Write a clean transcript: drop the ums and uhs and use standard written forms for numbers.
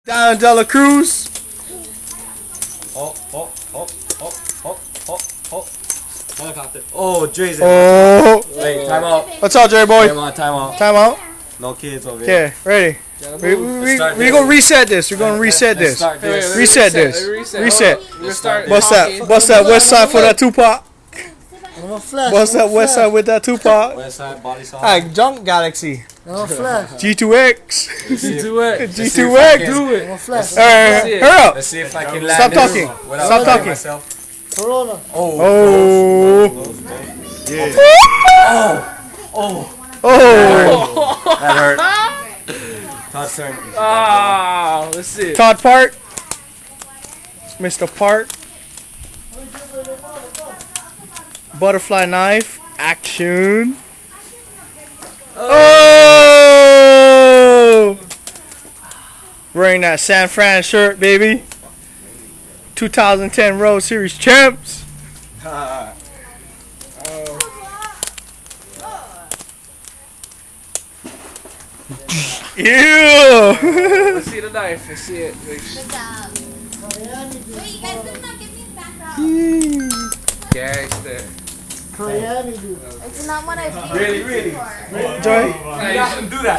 Down De La Cruz. Oh. Helicopter. Oh, Dre's in. Oh. Wait, time out. What's up, Dre boy? Time out. Time out. No kids over here. Okay, ready. We're gonna reset this. We're gonna reset this. Reset this. Reset. What's that? What's that West Side for that Tupac? What's that West Side with that Tupac? West Side, balisong. Alright, Junk Galaxy. G2X. G2X. Do it. Hurry up. Let's see if I can land Stop this talking. without Stop hurting talking. myself. Corona. Oh. Yeah. Oh. That hurt. Todd's turn. Ah, let's see. Todd Park. Mr. Park. Butterfly knife. Action. Oh! Wearing that San Fran shirt, baby. 2010 World Series champs. Yeah. Let's see the knife. Let's see it. Good job. Wait, you guys did not give me the background. Gangster. It's not what I've seen Really? before. Joy. You do that.